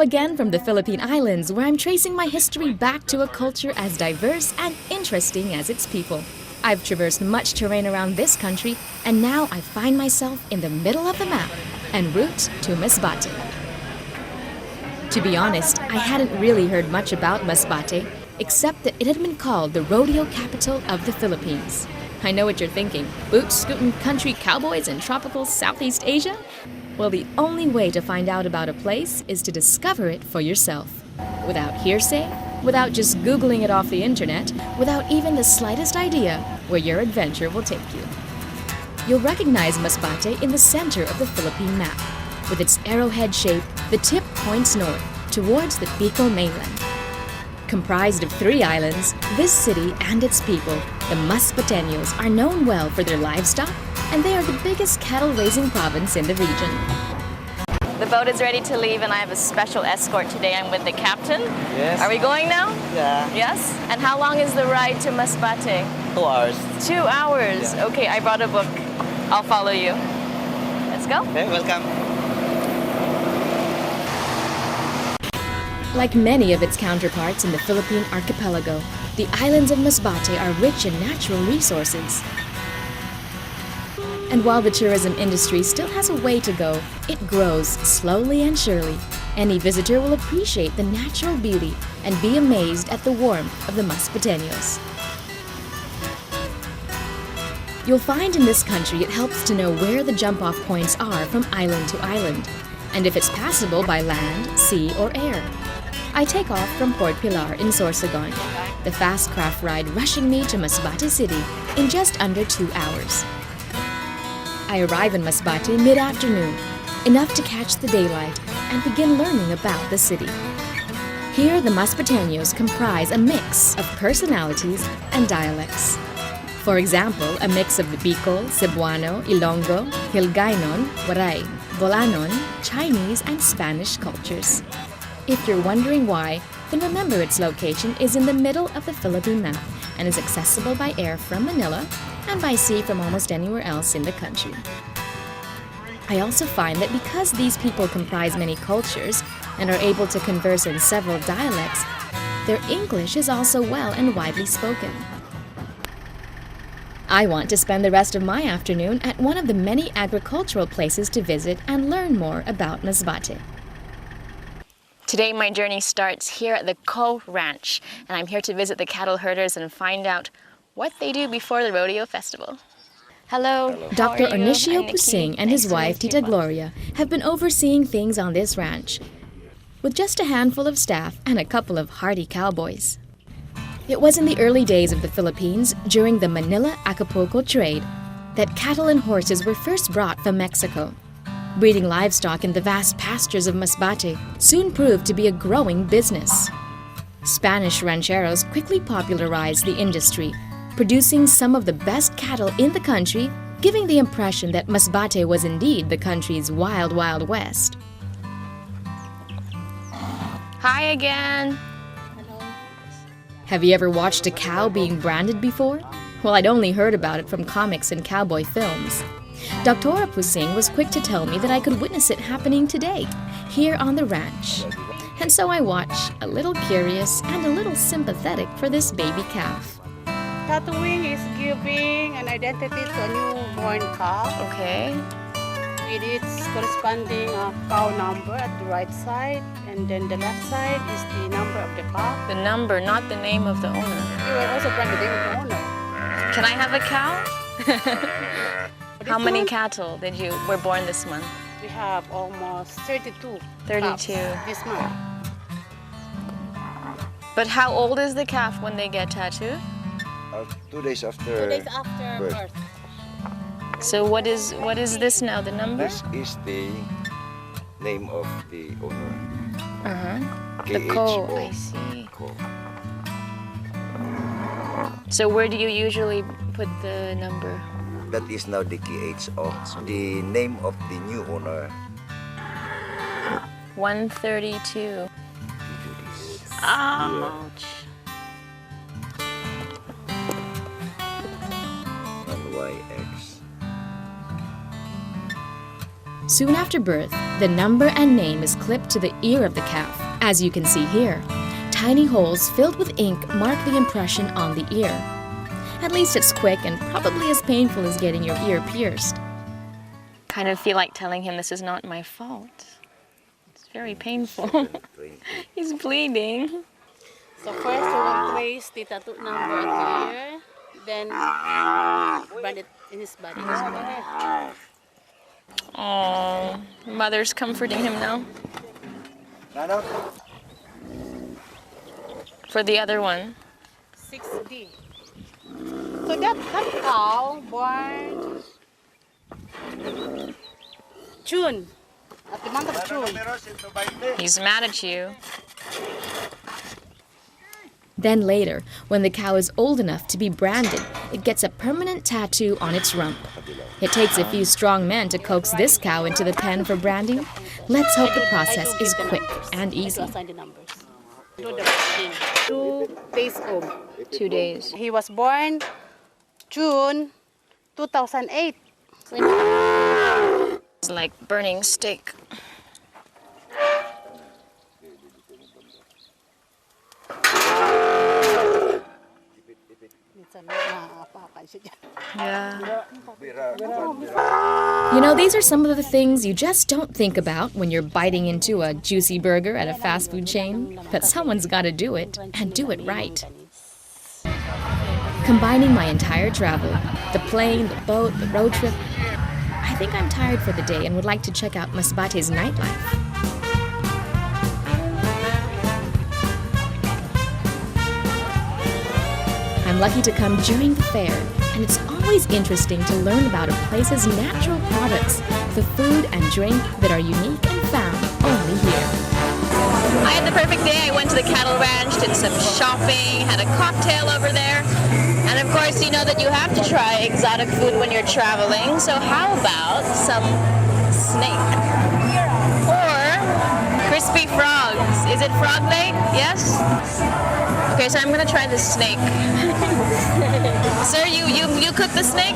again from the Philippine Islands, where I'm tracing my history back to a culture as diverse and interesting as its people. I've traversed much terrain around this country, and now I find myself in the middle of the map, en route to Masbate. To be honest, I hadn't really heard much about Masbate, except that it had been called the rodeo capital of the Philippines. I know what you're thinking, boot-scooting country cowboys in tropical Southeast Asia? Well, the only way to find out about a place is to discover it for yourself. Without hearsay, without just Googling it off the internet, without even the slightest idea where your adventure will take you. You'll recognize Masbate in the center of the Philippine map. With its arrowhead shape, the tip points north, towards the Bicol mainland. Comprised of 3 islands, this city and its people, the Masbateños, are known well for their livestock, and they are the biggest cattle-raising province in the region. The boat is ready to leave, and I have a special escort today. I'm with the captain. Yes. Are we going now? Yeah. Yes? And how long is the ride to Masbate? 2 hours. 2 hours? Yeah. Okay, I brought a book. I'll follow you. Let's go. Okay, welcome. Like many of its counterparts in the Philippine archipelago, the islands of Masbate are rich in natural resources. And while the tourism industry still has a way to go, it grows slowly and surely. Any visitor will appreciate the natural beauty and be amazed at the warmth of the Masbateños. You'll find in this country it helps to know where the jump-off points are from island to island, and if it's passable by land, sea, or air. I take off from Port Pilar in Sorsogon, the fast craft ride rushing me to Masbate City in just under 2 hours. I arrive in Masbate mid-afternoon, enough to catch the daylight and begin learning about the city. Here, the Masbateños comprise a mix of personalities and dialects. For example, a mix of the Bicol, Cebuano, Ilonggo, Hiligaynon, Waray, Bolanon, Chinese, and Spanish cultures. If you're wondering why, then remember its location is in the middle of the Philippine map and is accessible by air from Manila and by sea from almost anywhere else in the country. I also find that because these people comprise many cultures and are able to converse in several dialects, their English is also well and widely spoken. I want to spend the rest of my afternoon at one of the many agricultural places to visit and learn more about Masbate. Today my journey starts here at the Co Ranch, and I'm here to visit the cattle herders and find out what they do before the Rodeo Festival. Hello. Dr. Onicio Pusing and his wife, Tita Gloria, have been overseeing things on this ranch, with just a handful of staff and a couple of hardy cowboys. It was in the early days of the Philippines, during the Manila-Acapulco trade, that cattle and horses were first brought from Mexico. Breeding livestock in the vast pastures of Masbate soon proved to be a growing business. Spanish rancheros quickly popularized the industry, producing some of the best cattle in the country, giving the impression that Masbate was indeed the country's wild, wild west. Hi again. Hello. Have you ever watched a cow being branded before? Well, I'd only heard about it from comics and cowboy films. Dr. Pusing was quick to tell me that I could witness it happening today, here on the ranch. And so I watched, a little curious and a little sympathetic for this baby calf. Tattooing is giving an identity to a newborn calf. Okay. With its corresponding cow number at the right side, and then the left side is the number of the calf. The number, not the name of the owner. You will also brand the name of the owner. Can I have a cow? How many cattle were born this month? We have almost 32. 32. This month. But how old is the calf when they get tattooed? 2 days after. 2 days after birth. So what is this now? The number? This is the name of the owner. The Co. I see. Co. So where do you usually put the number? That is now the KHO, the name of the new owner. 132. Ouch. And YX. Soon after birth, the number and name is clipped to the ear of the calf. As you can see here, tiny holes filled with ink mark the impression on the ear. At least it's quick and probably as painful as getting your ear pierced. Kind of feel like telling him this is not my fault. It's very painful. He's bleeding. So first we will trace the tattoo number at the ear, then brand it in his body. Oh, mother's comforting him now. For the other one. 6D. So that cow born June, at the month of June. He's mad at you. Then later, when the cow is old enough to be branded, it gets a permanent tattoo on its rump. It takes a few strong men to coax this cow into the pen for branding. Let's hope the process is quick and easy. Do the thing. 2 days old. 2 days. He was born June 2008. It's like burning steak. Yeah. You know, these are some of the things you just don't think about when you're biting into a juicy burger at a fast food chain. But someone's got to do it, and do it right. Combining my entire travel, the plane, the boat, the road trip, I think I'm tired for the day and would like to check out Masbate's nightlife. I'm lucky to come during the fair, and it's always interesting to learn about a place's natural products, the food and drink that are unique and found only here. I had the perfect day. I went to the cattle ranch, did some shopping, had a cocktail over there, and of course you know that you have to try exotic food when you're traveling, so how about some snake? Or crispy frogs. Is it frog leg? Yes? Okay, so I'm gonna try this snake. Sir, you cook the snake?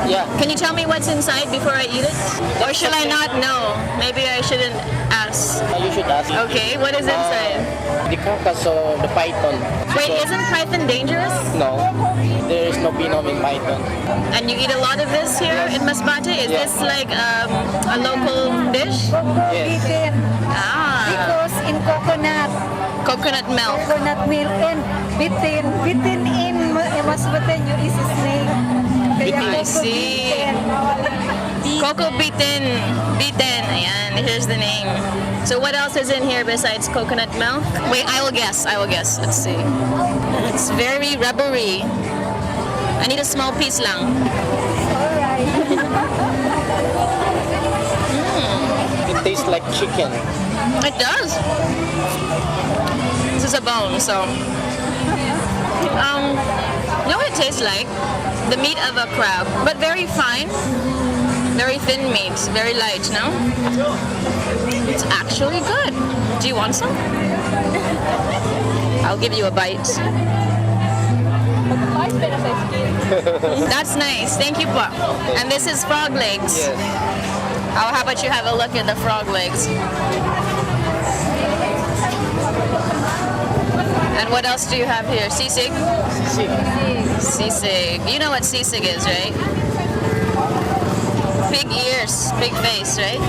Yeah. Can you tell me what's inside before I eat it? Or should I not know? Maybe I shouldn't ask. You should ask. Okay, what is inside? The carcass of the python. Wait, isn't python dangerous? No, there is no venom in python. And you eat a lot of this here in Masbate? Is this like a local dish? Yes. Ah, Because in coconut milk. coconut milk and bitin in Masbate nyo is snake. Kaya I see. Coco beaten. Ayan, here's the name. So what else is in here besides coconut milk? Wait, I will guess. Let's see. It's very rubbery. I need a small piece lang. It tastes like chicken. It does. This is a bone, so. You know what it tastes like? The meat of a crab, but very fine. Very thin meat, very light, no? It's actually good. Do you want some? I'll give you a bite. That's nice. Thank you, Pa. And this is frog legs. Yes. How about you have a look at the frog legs? And what else do you have here? Sisig? Sisig. You know what sisig is, right? Big ears, big face, right?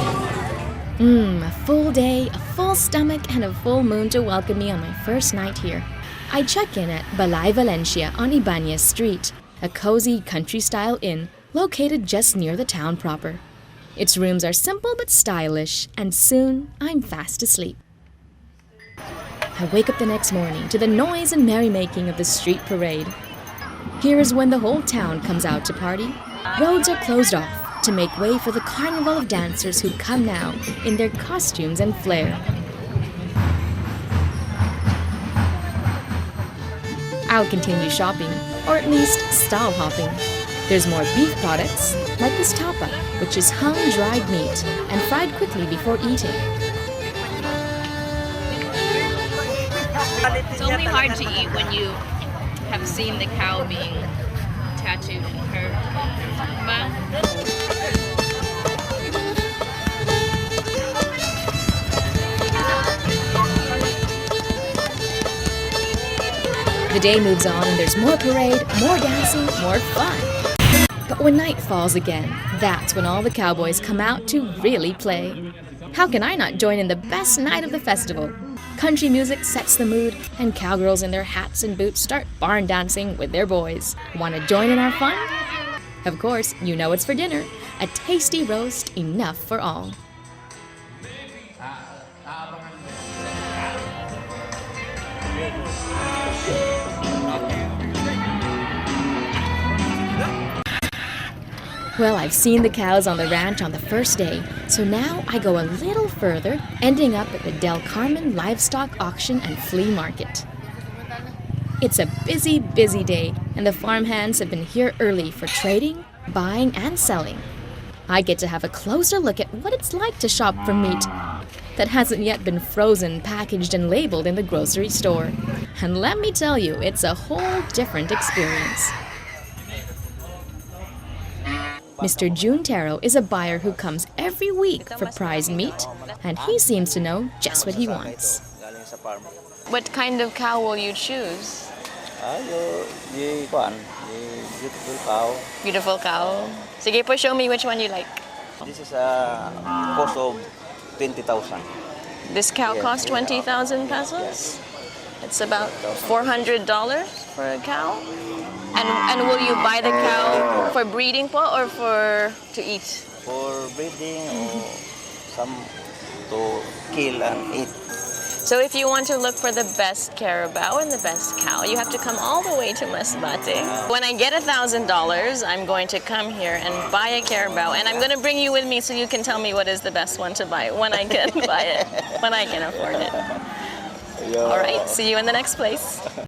A full day, a full stomach, and a full moon to welcome me on my first night here. I check in at Balay Valencia on Ibanez Street, a cozy country-style inn located just near the town proper. Its rooms are simple but stylish, and soon I'm fast asleep. I wake up the next morning to the noise and merrymaking of the street parade. Here is when the whole town comes out to party. Roads are closed off to make way for the carnival of dancers who come now in their costumes and flair. I'll continue shopping, or at least stall hopping. There's more beef products, like this tapa, which is hung dried meat and fried quickly before eating. It's only hard to eat when you have seen the cow being tattooed and curved. The day moves on and there's more parade, more dancing, more fun. But when night falls again, that's when all the cowboys come out to really play. How can I not join in the best night of the festival? Country music sets the mood, and cowgirls in their hats and boots start barn dancing with their boys. Want to join in our fun? Of course, you know it's for dinner. A tasty roast, enough for all. Well, I've seen the cows on the ranch on the first day, so now I go a little further, ending up at the Del Carmen Livestock Auction and Flea Market. It's a busy, busy day, and the farmhands have been here early for trading, buying, and selling. I get to have a closer look at what it's like to shop for meat that hasn't yet been frozen, packaged, and labeled in the grocery store. And let me tell you, it's a whole different experience. Mr. Juntero is a buyer who comes every week for prize meat, and he seems to know just what he wants. What kind of cow will you choose? Beautiful cow. Beautiful cow. Sige po, show me which one you like. This is a cost of 20,000. This cow costs 20,000 pesos. It's about $400 for a cow. And will you buy the cow for breeding po or to eat? For breeding or some to kill and eat. So if you want to look for the best carabao and the best cow, you have to come all the way to Masbate. When I get $1,000, I'm going to come here and buy a carabao, and I'm going to bring you with me so you can tell me what is the best one to buy when I can buy it, when I can afford it. All right, see you in the next place.